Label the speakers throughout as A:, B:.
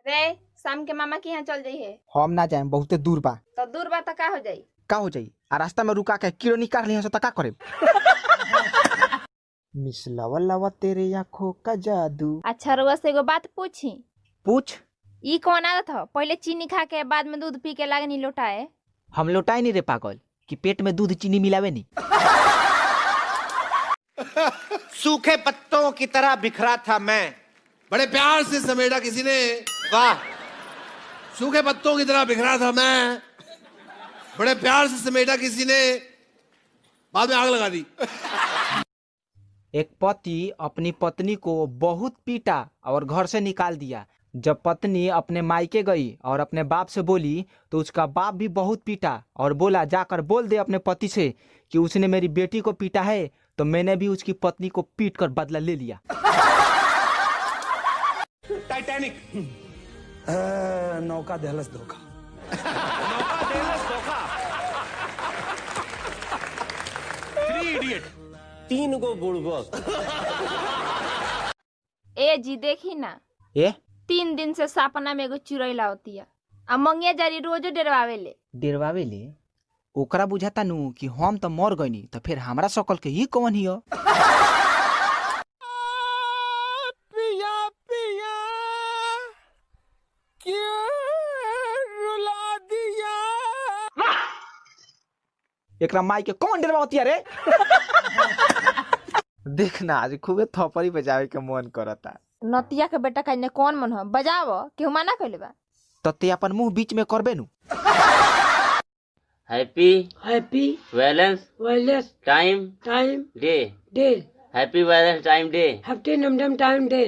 A: रे शाम के मामा के यहाँ चल जाइए।
B: हम ना जाए, बहुते दूर बा।
A: तो दूर बा तो का हो जाई?
B: का हो जाई? आ रास्ता में रुका के कीड़ो निकाल लिया तो का करे? मिस लवा लवा तेरे आँखों का जादू।
A: अच्छा रुआ से एगो बात पूछी।
B: पूछ।
A: ई कौन आदत है? पहले चीनी खा के बाद में दूध पी के लागे नहीं लौटाए।
B: हम लौटाए नहीं रे पागल, कि पेट में दूध चीनी मिलावे नहीं।
C: सूखे पत्तों की तरह बिखरा था मैं,
D: बड़े प्यार से समेटा किसी ने।
C: वाह।
D: सूखे पत्तों की तरह बिखरा था मैं, बड़े प्यार से समेटा किसी ने, बाद में आग लगा दी।
B: एक पति अपनी पत्नी को बहुत पीटा और घर से निकाल दिया। जब पत्नी अपने मायके गई और अपने बाप से बोली तो उसका बाप भी बहुत पीटा और बोला, जाकर बोल दे अपने पति से कि उसने मेरी बेटी को पीटा है, तो मैंने भी उसकी पत्नी को पीट कर बदला ले लिया।
C: टाइटैनिक।
E: नौका देहलस धोखा।
C: Three idiot. 3 गो बुड़बक।
A: ए जी देखी ना,
B: ए
A: 3 दिन से सपना में एगो चिड़ैला होती है आ मंगिया जारी रोजो डरवावे ले।
B: डेरवावे ले? ओकरा बुझाता नु कि हम तो मर गईनी, तो फिर हमरा सकल के ही कौन हियो?
E: पिया पिया क्यों रुला दिया।
B: एकरा माई के कौन डरवाती है रे? देखना आज खूबे थपड़ी बजावे के मन करता।
A: नतिया के बेटा का कौन मन हो बजावो, केहू मना कइले बा?
B: तते अपन मुंह बीच में करबे नु।
F: Happy Valentine's day happy Valentine's day.
G: Happy नमडम टाइम डे।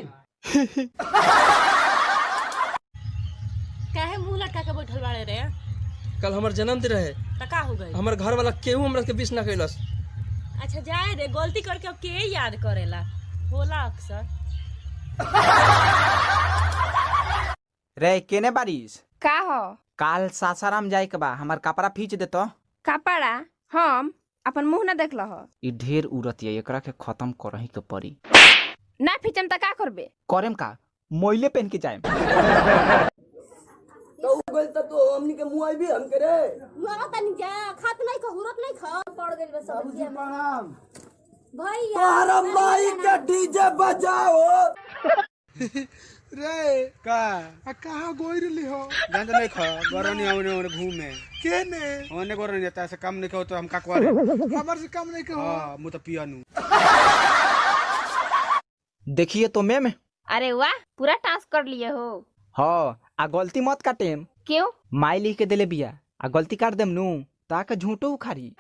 H: काहे मुंह लटका के बैठल बाड़े रे?
G: कल हमार जन्मदिन रहे,
H: त का हो गई?
G: हमार घर वाला केहू हमरा के विश ना कइलस।
H: अच्छा जाए रे, गलती करके अब के याद करेला, होला अक्सर।
B: रे केने बारिश?
A: का हो?
B: काल सासाराम जाए के बा, हमार कपड़ा फींच दे तो।
A: कपड़ा? हम अपन मुंह ना देख लह।
B: ई ढेर उड़त है, एकरा के खत्म करही के पड़ी।
A: ना फीचम त का करबे?
B: करेम का, मोइले पहन के जाएम।
E: तो उगल तो हमनी के मुआई भी हम करे।
H: मुआ तनी जा, खात नहीं ख, हुरत नहीं ख, पड़ गइल बस सब।
E: प्रणाम
H: भैया
E: तारा माई के डीजे बजाओ।
D: रे का कहाँ गोई रही हो?
I: जान नहीं खा गरनी आउने और घूमे
D: केने
I: ओने गरनी जाता है काम नहीं कहो तो हम का करे।
D: हमार से काम नहीं कहो।
I: हां मु तो पियानु।
B: देखिए तो मैम।
A: अरे वाह, पूरा टास्क कर लिए हो।
B: हाँ, आ गलती मत काटेम।
A: क्यों?
B: माई लिख के देले बिया, आ गलती काट देम नु ताके झूठो उखारी।